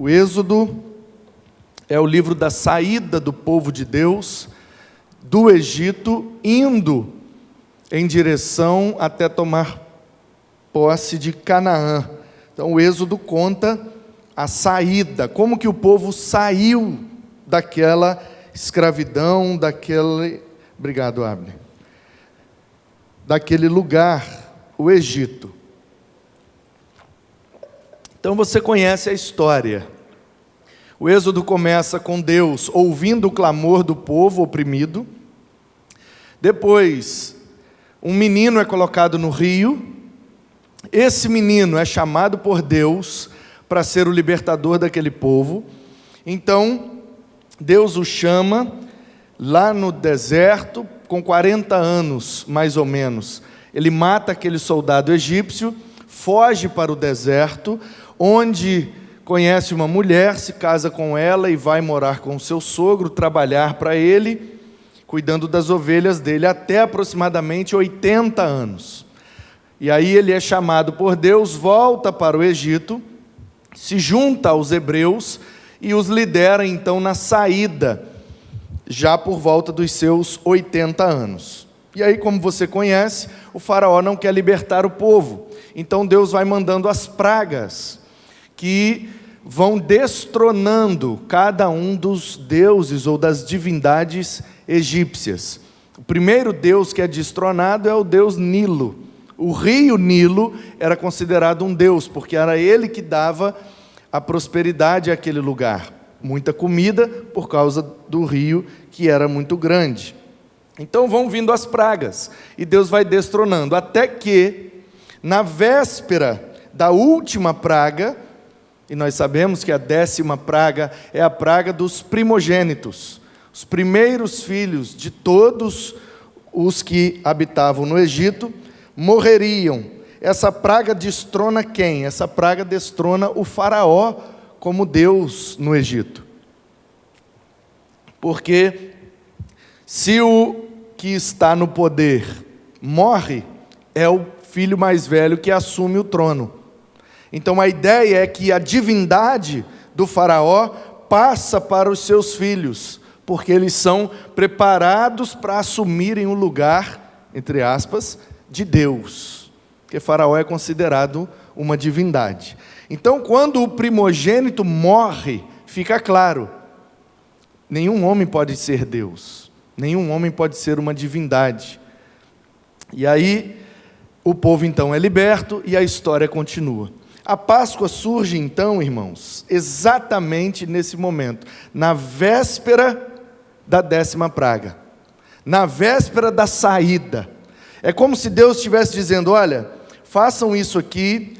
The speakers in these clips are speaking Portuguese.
O Êxodo é o livro da saída do povo de Deus do Egito, indo em direção até tomar posse de Canaã. Então o Êxodo conta a saída, como que o povo saiu daquela escravidão, obrigado, Abner, daquele lugar, o Egito. Então você conhece a história. O Êxodo começa com Deus ouvindo o clamor do povo oprimido. Depois, um menino é colocado no rio. Esse menino é chamado por Deus para ser o libertador daquele povo. Então, Deus o chama lá no deserto, com 40 anos, mais ou menos. Ele mata aquele soldado egípcio, foge para o deserto, onde conhece uma mulher, se casa com ela e vai morar com o seu sogro, trabalhar para ele, cuidando das ovelhas dele, até aproximadamente 80 anos. E aí ele é chamado por Deus, volta para o Egito, se junta aos hebreus e os lidera então na saída, já por volta dos seus 80 anos. E aí, como você conhece, o faraó não quer libertar o povo, então Deus vai mandando as pragas, que vão destronando cada um dos deuses ou das divindades egípcias. O primeiro deus que é destronado é o deus Nilo. O rio Nilo era considerado um deus, porque era ele que dava a prosperidade àquele lugar. Muita comida por causa do rio, que era muito grande. Então vão vindo as pragas, e Deus vai destronando, até que, na véspera da última praga, e nós sabemos que a 10ª praga é a praga dos primogênitos, os primeiros filhos de todos os que habitavam no Egito, morreriam. Essa praga destrona quem? Essa praga destrona o faraó como Deus no Egito. Porque se o que está no poder morre, é o filho mais velho que assume o trono. Então a ideia é que a divindade do faraó passa para os seus filhos, porque eles são preparados para assumirem o lugar, entre aspas, de Deus, porque faraó é considerado uma divindade. Então quando o primogênito morre, fica claro, nenhum homem pode ser Deus, nenhum homem pode ser uma divindade. E aí o povo então é liberto e a história continua. A Páscoa surge então, irmãos, exatamente nesse momento, na véspera da 10ª praga, na véspera da saída. É como se Deus estivesse dizendo: olha, façam isso aqui,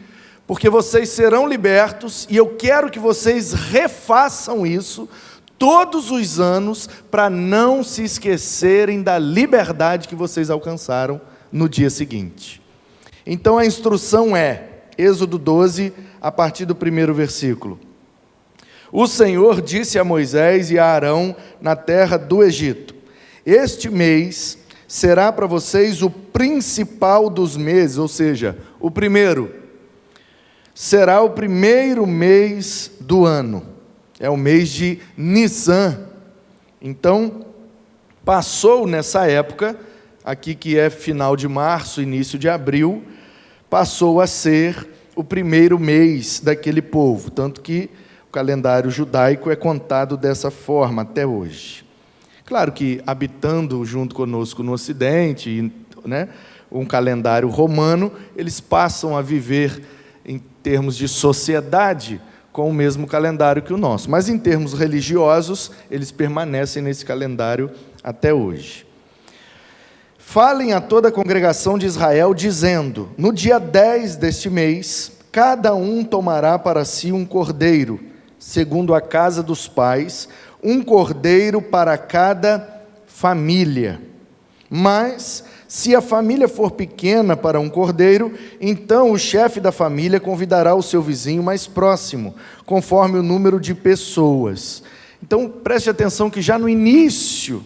porque vocês serão libertos, e eu quero que vocês refaçam isso todos os anos, para não se esquecerem da liberdade que vocês alcançaram no dia seguinte. Então a instrução é, Êxodo 12, a partir do 1º versículo. O Senhor disse a Moisés e a Arão na terra do Egito: este mês será para vocês o principal dos meses, ou seja, o primeiro. Será o primeiro mês do ano. É o mês de Nissan. Então, passou nessa época, aqui que é final de março, início de abril, passou a ser o primeiro mês daquele povo, tanto que o calendário judaico é contado dessa forma até hoje. Claro que habitando junto conosco no Ocidente, né, um calendário romano, eles passam a viver em termos de sociedade com o mesmo calendário que o nosso, mas em termos religiosos, eles permanecem nesse calendário até hoje. Falem a toda a congregação de Israel, dizendo: no dia 10 deste mês, cada um tomará para si um cordeiro, segundo a casa dos pais, um cordeiro para cada família. Mas, se a família for pequena para um cordeiro, então o chefe da família convidará o seu vizinho mais próximo, conforme o número de pessoas. Então, preste atenção que já no início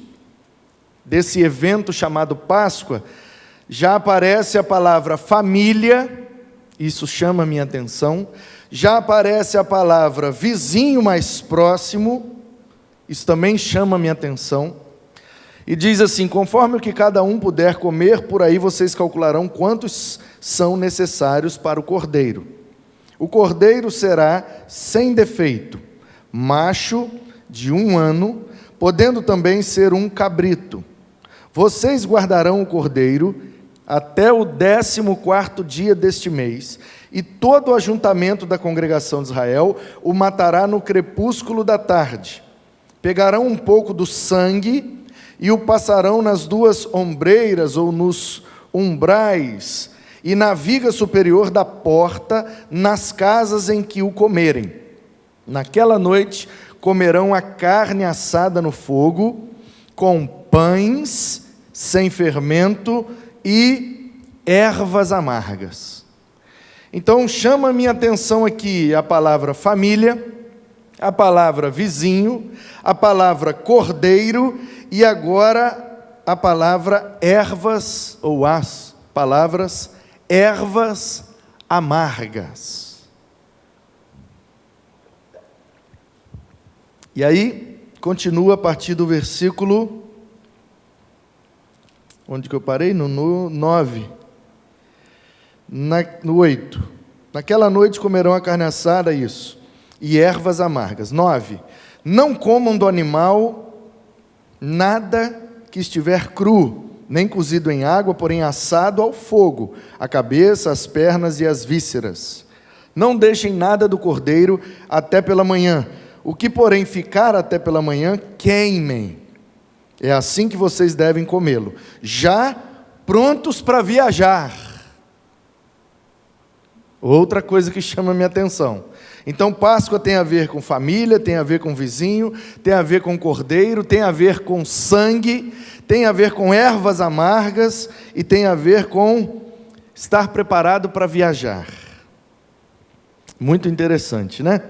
desse evento chamado Páscoa, já aparece a palavra família Isso chama a minha atenção. Já aparece a palavra vizinho mais próximo, isso também chama a minha atenção. E diz assim: conforme o que cada um puder comer, por aí vocês calcularão quantos são necessários para o cordeiro. O cordeiro será sem defeito, macho de 1 ano, podendo também ser um cabrito. Vocês guardarão o cordeiro até o 14º dia deste mês, e todo o ajuntamento da congregação de Israel o matará no crepúsculo da tarde. Pegarão um pouco do sangue e o passarão nas 2 ombreiras ou nos umbrais e na viga superior da porta, nas casas em que o comerem. Naquela noite comerão a carne assada no fogo, com pães sem fermento e ervas amargas. Então chama a minha atenção aqui a palavra família, a palavra vizinho, a palavra cordeiro e agora a palavra ervas, ou as palavras ervas amargas. E aí, continua a partir do versículo, onde que eu parei? No 9. No 8. Naquela noite comerão a carne assada, isso, e ervas amargas. 9. Não comam do animal nada que estiver cru, nem cozido em água, porém assado ao fogo, a cabeça, as pernas e as vísceras. Não deixem nada do cordeiro até pela manhã. O que, porém, ficar até pela manhã, queimem. É assim que vocês devem comê-lo, já prontos para viajar. Outra coisa que chama a minha atenção. Então, Páscoa tem a ver com família, tem a ver com vizinho, tem a ver com cordeiro, tem a ver com sangue, tem a ver com ervas amargas e tem a ver com estar preparado para viajar. Muito interessante, né?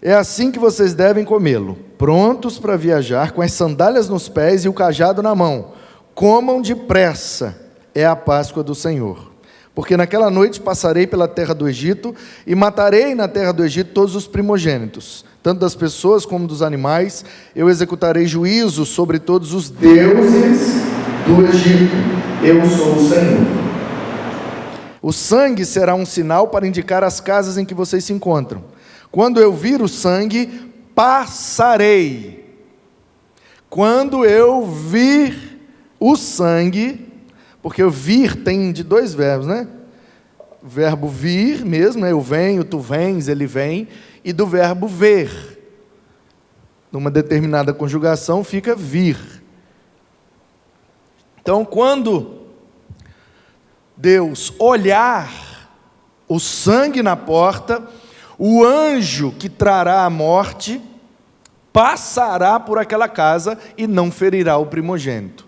É assim que vocês devem comê-lo, prontos para viajar, com as sandálias nos pés e o cajado na mão. Comam depressa, é a Páscoa do Senhor. Porque naquela noite passarei pela terra do Egito e matarei na terra do Egito todos os primogênitos, tanto das pessoas como dos animais. Eu executarei juízo sobre todos os deuses do Egito. Eu sou o Senhor. O sangue será um sinal para indicar as casas em que vocês se encontram. Quando eu vir o sangue, passarei. Quando eu vir o sangue, porque o vir tem de 2 verbos, né? O verbo vir mesmo, né? Eu venho, tu vens, ele vem. E do verbo ver. Numa determinada conjugação fica vir. Então, quando Deus olhar o sangue na porta, o anjo que trará a morte passará por aquela casa e não ferirá o primogênito.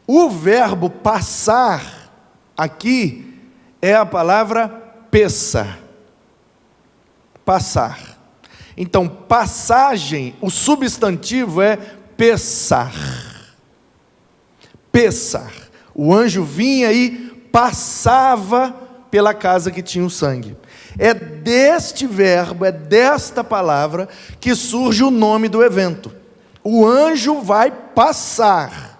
O verbo passar aqui é a palavra pessar. Passar. Então, passagem, o substantivo é pessar. Pessar. O anjo vinha e passava pela casa que tinha o sangue. É deste verbo, é desta palavra que surge o nome do evento. O anjo vai passar.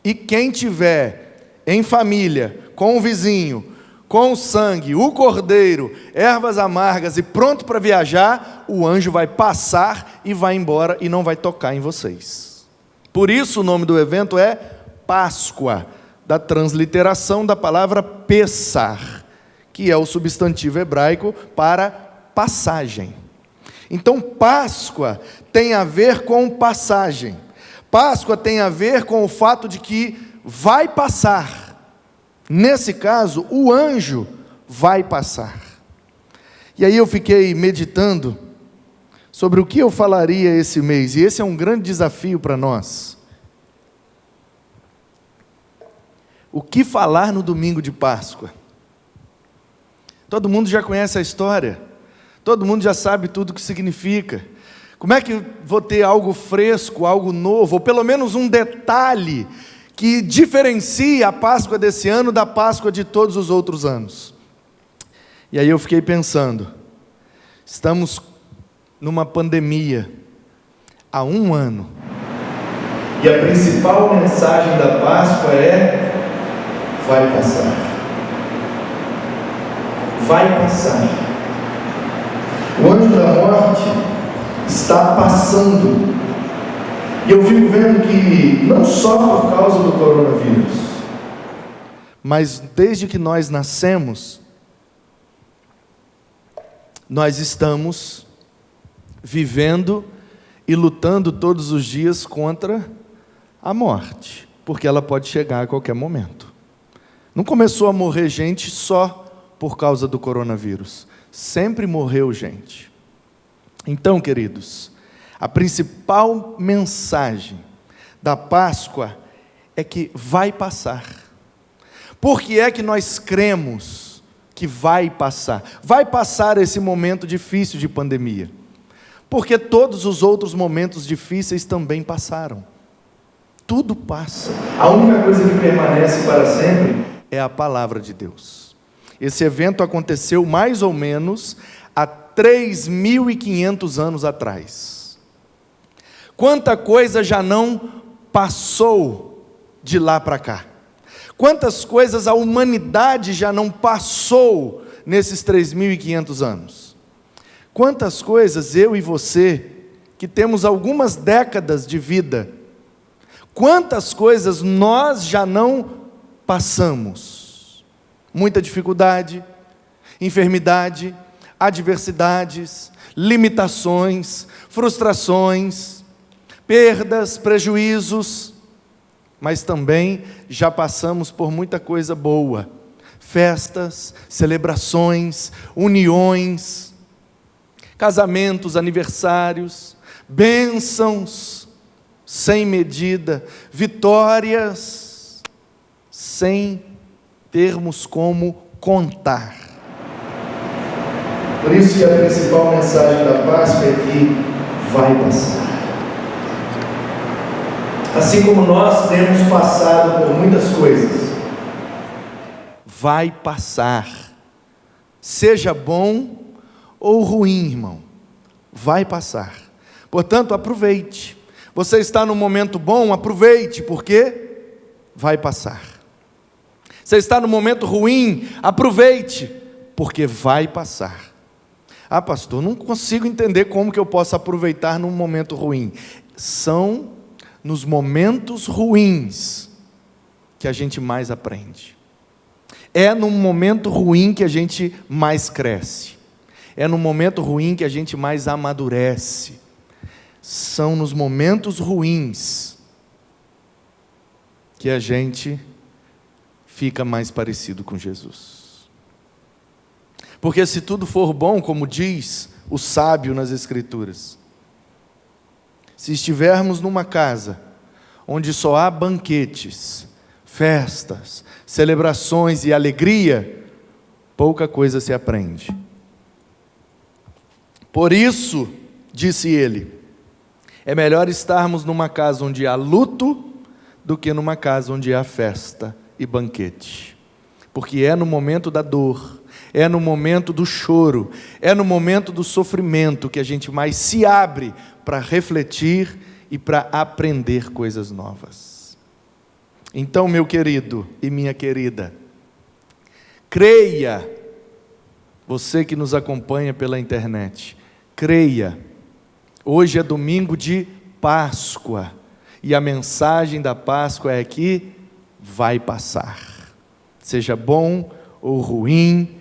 E quem tiver em família, com o vizinho, com o sangue, o cordeiro, ervas amargas e pronto para viajar, o anjo vai passar e vai embora e não vai tocar em vocês. Por isso o nome do evento é Páscoa, da transliteração da palavra Pessar, que é o substantivo hebraico para passagem. Então Páscoa tem a ver com passagem. Páscoa tem a ver com o fato de que vai passar. Nesse caso, o anjo vai passar. E aí eu fiquei meditando sobre o que eu falaria esse mês, e esse é um grande desafio para nós. O que falar no domingo de Páscoa? Todo mundo já conhece a história, todo mundo já sabe tudo o que significa. Como é que vou ter algo fresco, algo novo, ou pelo menos um detalhe que diferencia a Páscoa desse ano da Páscoa de todos os outros anos. E aí eu fiquei pensando, estamos numa pandemia há 1 ano, e a principal mensagem da Páscoa é: vai passar. Vai passar. O anjo da morte está passando. E eu fico vendo que não só por causa do coronavírus, mas desde que nós nascemos, nós estamos vivendo e lutando todos os dias contra a morte, porque ela pode chegar a qualquer momento. Não começou a morrer gente só por causa do coronavírus, sempre morreu gente. Então, queridos, a principal mensagem da Páscoa é que vai passar. Por que é que nós cremos que vai passar? Vai passar esse momento difícil de pandemia, porque todos os outros momentos difíceis também passaram. Tudo passa. A única coisa que permanece para sempre é a palavra de Deus. Esse evento aconteceu mais ou menos há 3.500 anos atrás. Quanta coisa já não passou de lá para cá? Quantas coisas a humanidade já não passou nesses 3.500 anos? Quantas coisas eu e você, que temos algumas décadas de vida, quantas coisas nós já não passamos? Muita dificuldade, enfermidade, adversidades, limitações, frustrações, perdas, prejuízos, mas também já passamos por muita coisa boa, festas, celebrações, uniões, casamentos, aniversários, bênçãos sem medida, vitórias sem termos como contar. Por isso que a principal mensagem da Páscoa é que vai passar. Assim como nós temos passado por muitas coisas, vai passar, seja bom ou ruim, irmão, vai passar. Portanto, aproveite. Você está num momento bom, aproveite, porque vai passar. Você está num momento ruim, aproveite, porque vai passar. Ah, pastor, não consigo entender como que eu posso aproveitar num momento ruim. São nos momentos ruins que a gente mais aprende. É num momento ruim que a gente mais cresce. É no momento ruim que a gente mais amadurece. São nos momentos ruins que a gente fica mais parecido com Jesus. Porque se tudo for bom, como diz o sábio nas Escrituras, se estivermos numa casa onde só há banquetes, festas, celebrações e alegria, pouca coisa se aprende. Por isso, disse ele, é melhor estarmos numa casa onde há luto do que numa casa onde há festa e banquete. Porque é no momento da dor, é no momento do choro, é no momento do sofrimento que a gente mais se abre para refletir e para aprender coisas novas. Então, meu querido e minha querida, creia, você que nos acompanha pela internet, creia, hoje é domingo de Páscoa, e a mensagem da Páscoa é que vai passar, seja bom ou ruim,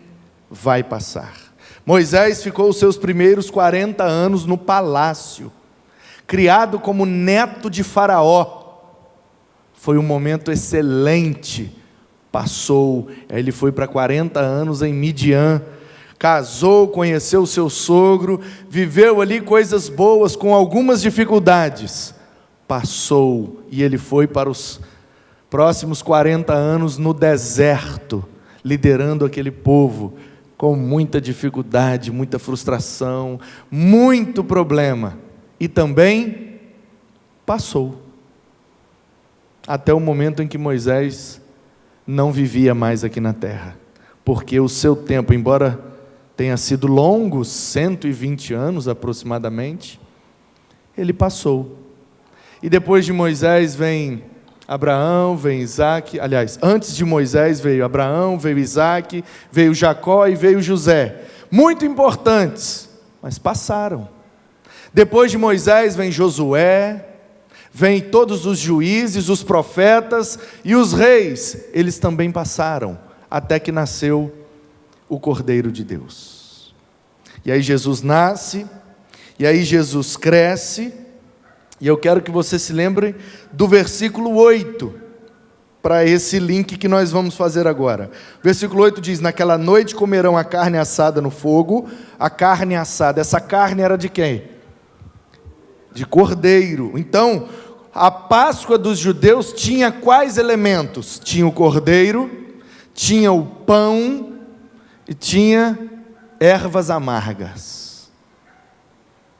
vai passar. Moisés ficou os seus primeiros 40 anos no palácio, criado como neto de Faraó. Foi um momento excelente, passou, ele foi para 40 anos em Midian, casou, conheceu o seu sogro, viveu ali coisas boas com algumas dificuldades, passou, e ele foi para os próximos 40 anos no deserto, liderando aquele povo, com muita dificuldade, muita frustração, muito problema, e também passou. até o momento em que Moisés não vivia mais aqui na terra, porque o seu tempo, embora tenha sido longo, 120 anos aproximadamente, ele passou. E depois de Moisés vem Abraão, vem Isaac, aliás, antes de Moisés veio Abraão, veio Isaac, veio Jacó e veio José, muito importantes, mas passaram. Depois de Moisés vem Josué, vem todos os juízes, os profetas e os reis, eles também passaram, até que nasceu o Cordeiro de Deus. E aí Jesus nasce, e aí Jesus cresce, e eu quero que você se lembre do versículo 8, para esse link que nós vamos fazer agora. Versículo 8 diz: naquela noite comerão a carne assada no fogo. A carne assada, essa carne era de quem? De cordeiro. Então, a Páscoa dos judeus tinha quais elementos? Tinha o cordeiro, tinha o pão e tinha ervas amargas.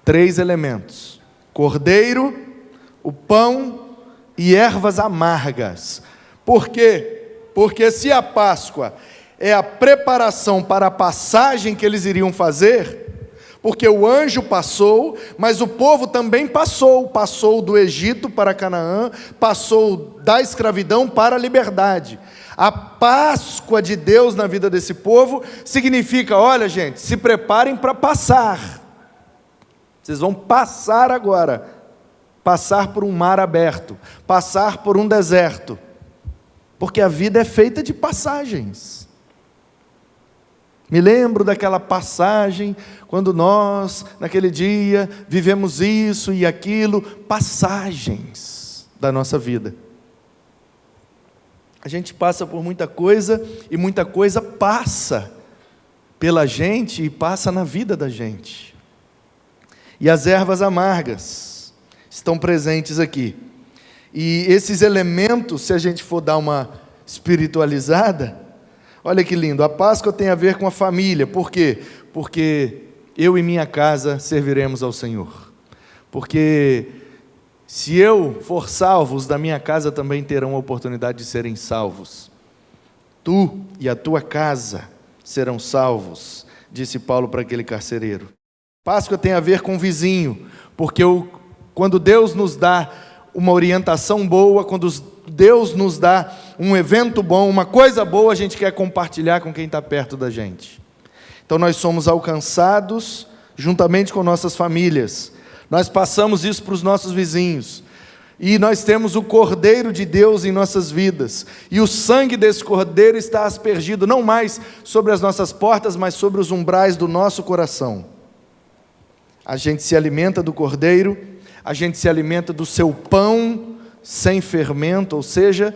3 elementos: cordeiro, o pão e ervas amargas. Por quê? Porque se a Páscoa é a preparação para a passagem que eles iriam fazer, porque o anjo passou, mas o povo também passou do Egito para Canaã, passou da escravidão para a liberdade. A Páscoa de Deus na vida desse povo significa: olha gente, se preparem para passar, vocês vão passar agora, passar por um mar aberto, passar por um deserto, porque a vida é feita de passagens. Me lembro daquela passagem, quando nós, naquele dia, vivemos isso e aquilo, passagens da nossa vida. A gente passa por muita coisa, e muita coisa passa pela gente e passa na vida da gente. E as ervas amargas estão presentes aqui. E esses elementos, se a gente for dar uma espiritualizada, olha que lindo, a Páscoa tem a ver com a família. Por quê? Porque eu e minha casa serviremos ao Senhor. Porque se eu for salvo, os da minha casa também terão a oportunidade de serem salvos. Tu e a tua casa serão salvos, disse Paulo para aquele carcereiro. Páscoa tem a ver com o vizinho, porque quando Deus nos dá uma orientação boa, quando Deus nos dá um evento bom, uma coisa boa, a gente quer compartilhar com quem está perto da gente. Então nós somos alcançados juntamente com nossas famílias, nós passamos isso para os nossos vizinhos, e nós temos o Cordeiro de Deus em nossas vidas, e o sangue desse Cordeiro está aspergido não mais sobre as nossas portas, mas sobre os umbrais do nosso coração. A gente se alimenta do Cordeiro, a gente se alimenta do seu pão sem fermento, ou seja,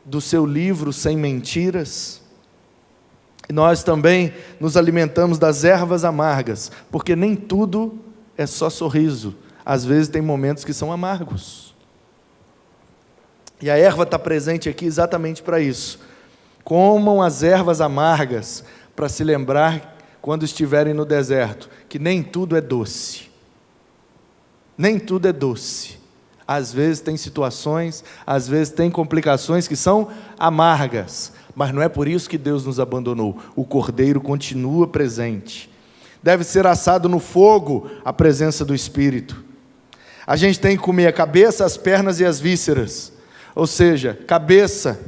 do seu livro sem mentiras. E nós também nos alimentamos das ervas amargas, porque nem tudo é só sorriso, às vezes tem momentos que são amargos. E a erva está presente aqui exatamente para isso. Comam as ervas amargas, para se lembrar, quando estiverem no deserto, que nem tudo é doce. Nem tudo é doce. Às vezes tem situações, às vezes tem complicações que são amargas, mas não é por isso que Deus nos abandonou. O Cordeiro continua presente. Deve ser assado no fogo a presença do Espírito. A gente tem que comer a cabeça, as pernas e as vísceras. Ou seja, cabeça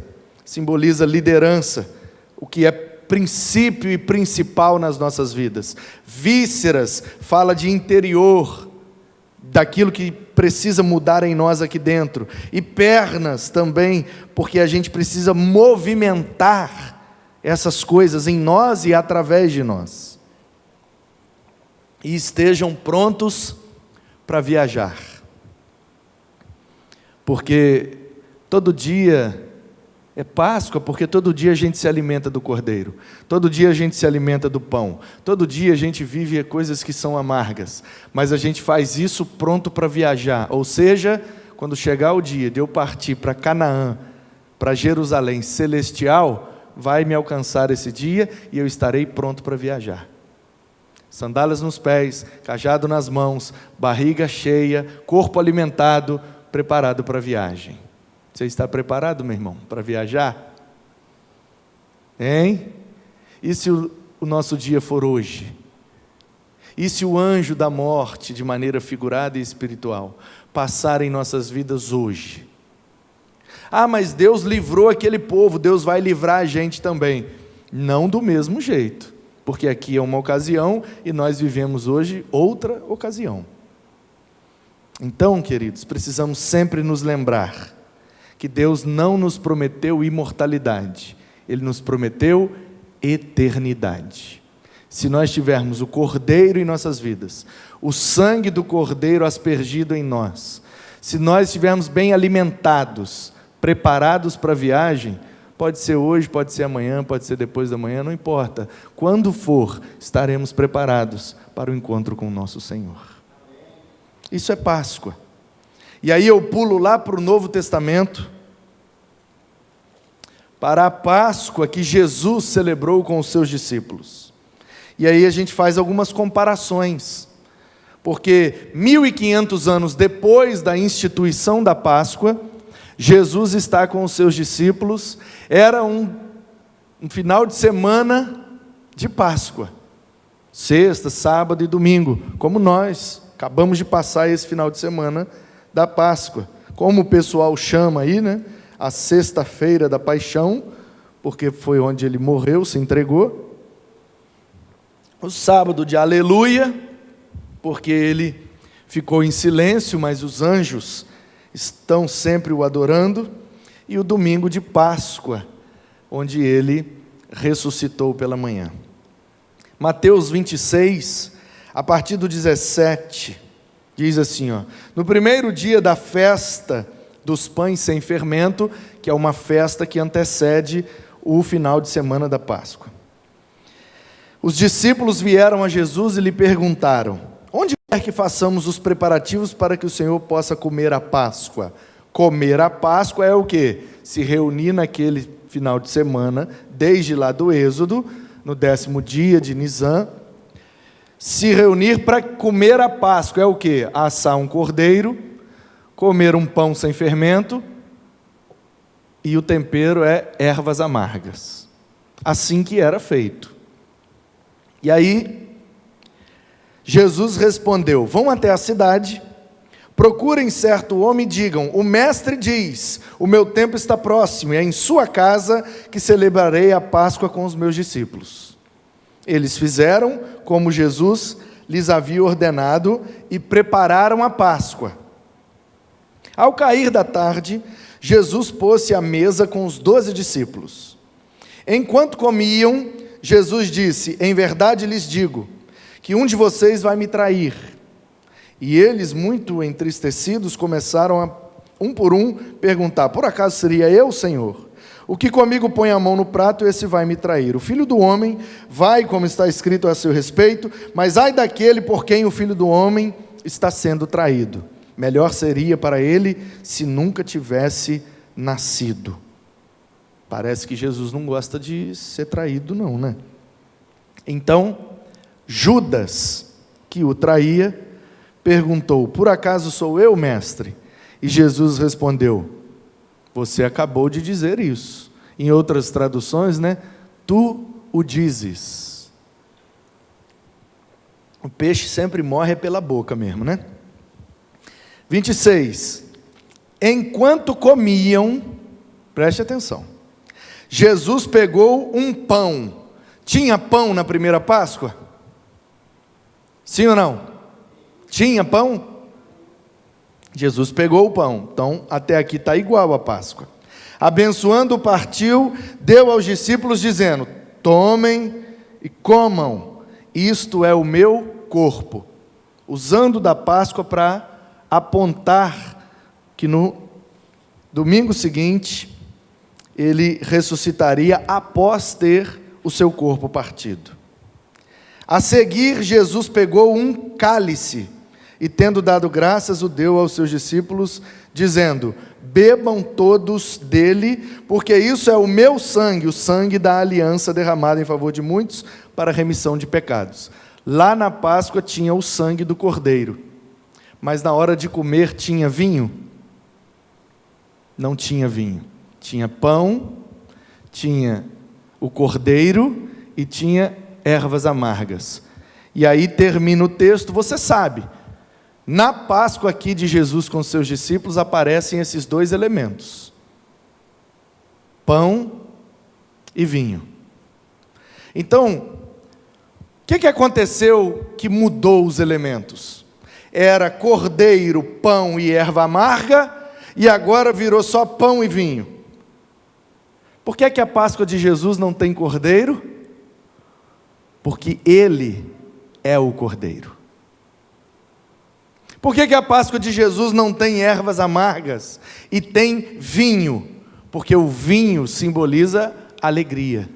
simboliza liderança, o que é princípio e principal nas nossas vidas. Vísceras fala de interior, daquilo que precisa mudar em nós aqui dentro. E pernas também, porque a gente precisa movimentar essas coisas em nós e através de nós. E estejam prontos para viajar. Porque todo dia é Páscoa, porque todo dia a gente se alimenta do Cordeiro, todo dia a gente se alimenta do pão, todo dia a gente vive coisas que são amargas, mas a gente faz isso pronto para viajar, ou seja, quando chegar o dia de eu partir para Canaã, para Jerusalém celestial, vai me alcançar esse dia e eu estarei pronto para viajar. Sandálias nos pés, cajado nas mãos, barriga cheia, corpo alimentado, preparado para a viagem. Você está preparado, meu irmão, para viajar? Hein? E se o nosso dia for hoje? E se o anjo da morte, de maneira figurada e espiritual, passar em nossas vidas hoje? Ah, mas Deus livrou aquele povo, Deus vai livrar a gente também. Não do mesmo jeito, porque aqui é uma ocasião e nós vivemos hoje outra ocasião. Então, queridos, precisamos sempre nos lembrar que Deus não nos prometeu imortalidade, Ele nos prometeu eternidade. Se nós tivermos o Cordeiro em nossas vidas, o sangue do Cordeiro aspergido em nós, se nós estivermos bem alimentados, preparados para a viagem, pode ser hoje, pode ser amanhã, pode ser depois da manhã, não importa. Quando for, estaremos preparados para o encontro com o nosso Senhor. Isso é Páscoa. E aí eu pulo lá para o Novo Testamento, para a Páscoa que Jesus celebrou com os seus discípulos. E aí a gente faz algumas comparações, porque 1500 anos depois da instituição da Páscoa, Jesus está com os seus discípulos, era um final de semana de Páscoa, sexta, sábado e domingo, como nós acabamos de passar esse final de semana da Páscoa, como o pessoal chama aí, né? A sexta-feira da paixão, porque foi onde ele morreu, se entregou, o sábado de aleluia, porque ele ficou em silêncio, mas os anjos estão sempre o adorando, e o domingo de Páscoa, onde ele ressuscitou pela manhã. Mateus 26, a partir do 17, diz assim, no primeiro dia da festa dos pães sem fermento, que é uma festa que antecede o final de semana da Páscoa. Os discípulos vieram a Jesus e lhe perguntaram: onde quer que façamos os preparativos para que o Senhor possa comer a Páscoa? Comer a Páscoa é o quê? Se reunir naquele final de semana, desde lá do Êxodo, no 10º dia de Nisan. Se reunir para comer a Páscoa é o quê? Assar um cordeiro, comer um pão sem fermento, e o tempero é ervas amargas. Assim que era feito. E aí, Jesus respondeu: vão até a cidade, procurem certo homem e digam: o mestre diz, o meu tempo está próximo, e é em sua casa que celebrarei a Páscoa com os meus discípulos. Eles fizeram como Jesus lhes havia ordenado e prepararam a Páscoa. Ao cair da tarde, Jesus pôs-se à mesa com os 12 discípulos. Enquanto comiam, Jesus disse: em verdade lhes digo, que um de vocês vai me trair. E eles, muito entristecidos, começaram a, um por um, perguntar: por acaso seria eu, Senhor? O que comigo põe a mão no prato, esse vai me trair. O Filho do Homem vai, como está escrito a seu respeito, mas ai daquele por quem o Filho do Homem está sendo traído. Melhor seria para ele se nunca tivesse nascido. Parece que Jesus não gosta de ser traído, não, né? Então, Judas, que o traía, perguntou: por acaso sou eu, mestre? E Jesus respondeu: você acabou de dizer isso. Em outras traduções, né? Tu o dizes. O peixe sempre morre pela boca mesmo, né? 26. Enquanto comiam, preste atenção, Jesus pegou um pão. Tinha pão na primeira Páscoa? Sim ou não? Tinha pão? Jesus pegou o pão. Então, até aqui está igual a Páscoa. Abençoando, partiu, deu aos discípulos, dizendo: tomem e comam, isto é o meu corpo. Usando da Páscoa para apontar que no domingo seguinte ele ressuscitaria após ter o seu corpo partido. A seguir, Jesus pegou um cálice e, tendo dado graças, o deu aos seus discípulos, dizendo: bebam todos dele, porque isso é o meu sangue, o sangue da aliança derramado em favor de muitos para a remissão de pecados. Lá na Páscoa tinha o sangue do cordeiro, mas na hora de comer tinha vinho? não tinha vinho. Tinha pão, tinha o cordeiro e tinha ervas amargas. E aí termina o texto, você sabe. Na Páscoa aqui de Jesus com seus discípulos aparecem esses dois elementos: pão e vinho. Então, o que aconteceu que mudou os elementos? Era cordeiro, pão e erva amarga, e agora virou só pão e vinho. Por que a Páscoa de Jesus não tem cordeiro? Porque Ele é o cordeiro. Por que a Páscoa de Jesus não tem ervas amargas e tem vinho? Porque o vinho simboliza alegria.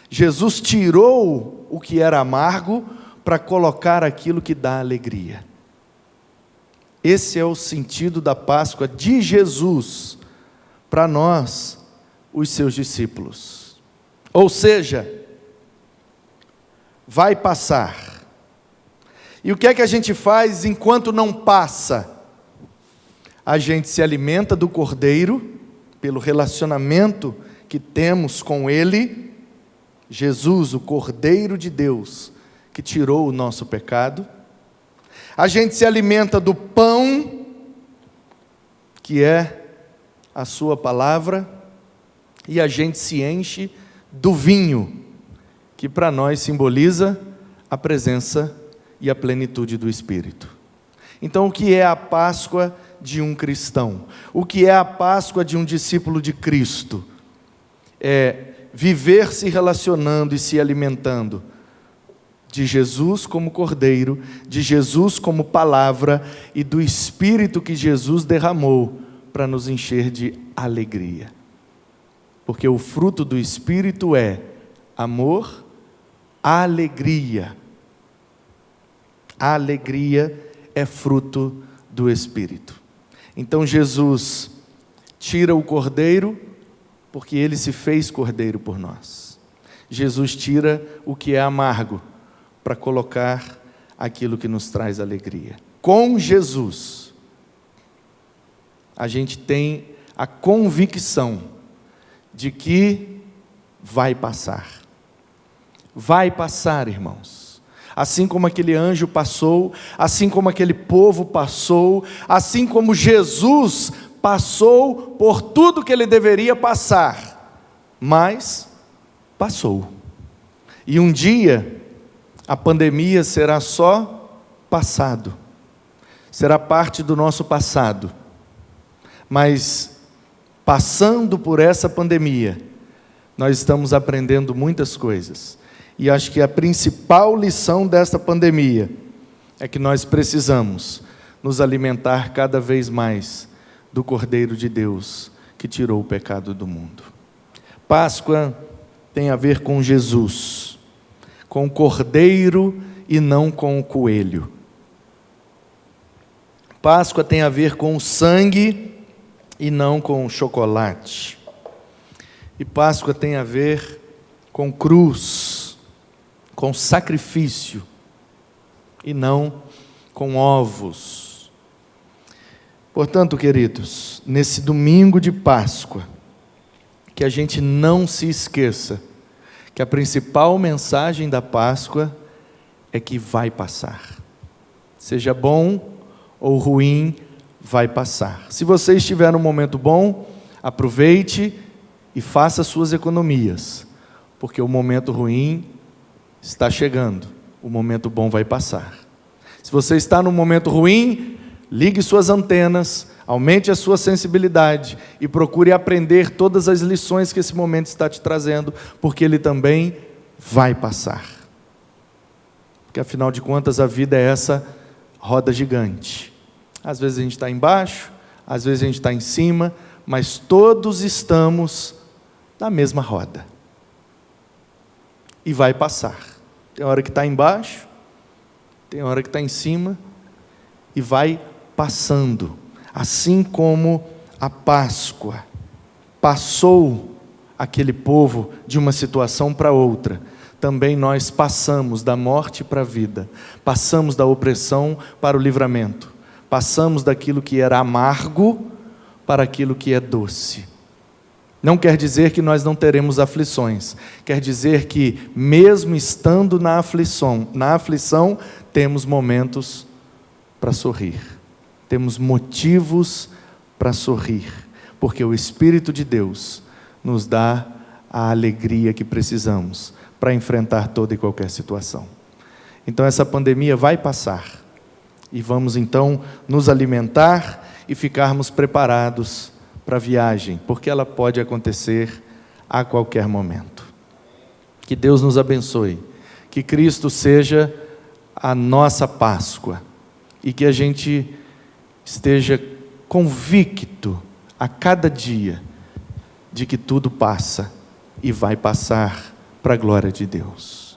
Jesus tirou o que era amargo para colocar aquilo que dá alegria. Esse é o sentido da Páscoa de Jesus para nós, os seus discípulos. Ou seja, vai passar. E o que é que a gente faz enquanto não passa? A gente se alimenta do Cordeiro, pelo relacionamento que temos com Ele, Jesus, o Cordeiro de Deus, que tirou o nosso pecado. A gente se alimenta do pão, que é a sua palavra, e a gente se enche do vinho, que para nós simboliza a presença e a plenitude do Espírito. Então, o que é a Páscoa de um cristão? O que é a Páscoa de um discípulo de Cristo? É viver se relacionando e se alimentando de Jesus como Cordeiro, de Jesus como palavra e do Espírito que Jesus derramou para nos encher de alegria. Porque o fruto do Espírito é amor, alegria. A alegria é fruto do Espírito. Então Jesus tira o cordeiro, porque Ele se fez cordeiro por nós. Jesus tira o que é amargo, para colocar aquilo que nos traz alegria. Com Jesus, a gente tem a convicção de que vai passar. Vai passar, irmãos. Assim como aquele anjo passou, assim como aquele povo passou, assim como Jesus passou por tudo que ele deveria passar, mas passou. E um dia, a pandemia será só passado, será parte do nosso passado, mas passando por essa pandemia, nós estamos aprendendo muitas coisas, e acho que a principal lição desta pandemia é que nós precisamos nos alimentar cada vez mais do Cordeiro de Deus que tirou o pecado do mundo. Páscoa tem a ver com Jesus, com o cordeiro e não com o coelho. Páscoa tem a ver com o sangue e não com o chocolate. E Páscoa tem a ver com cruz, com sacrifício e não com ovos. Portanto, queridos, nesse domingo de Páscoa, que a gente não se esqueça que a principal mensagem da Páscoa é que vai passar. Seja bom ou ruim, vai passar. Se você estiver num momento bom, aproveite e faça suas economias, porque o momento ruim está chegando, o momento bom vai passar. Se você está num momento ruim, ligue suas antenas, aumente a sua sensibilidade e procure aprender todas as lições que esse momento está te trazendo, porque ele também vai passar. Porque afinal de contas a vida é essa roda gigante. Às vezes a gente está embaixo, às vezes a gente está em cima, mas todos estamos na mesma roda. E vai passar. Tem hora que está embaixo, tem hora que está em cima, e vai passando. Assim como a Páscoa passou aquele povo de uma situação para outra, também nós passamos da morte para a vida, passamos da opressão para o livramento, passamos daquilo que era amargo para aquilo que é doce. Não quer dizer que nós não teremos aflições, quer dizer que, mesmo estando na aflição, temos momentos para sorrir, temos motivos para sorrir, porque o Espírito de Deus nos dá a alegria que precisamos para enfrentar toda e qualquer situação. Então essa pandemia vai passar, e vamos então nos alimentar e ficarmos preparados para a viagem, porque ela pode acontecer a qualquer momento. Que Deus nos abençoe, que Cristo seja a nossa Páscoa, e que a gente esteja convicto a cada dia de que tudo passa e vai passar para a glória de Deus.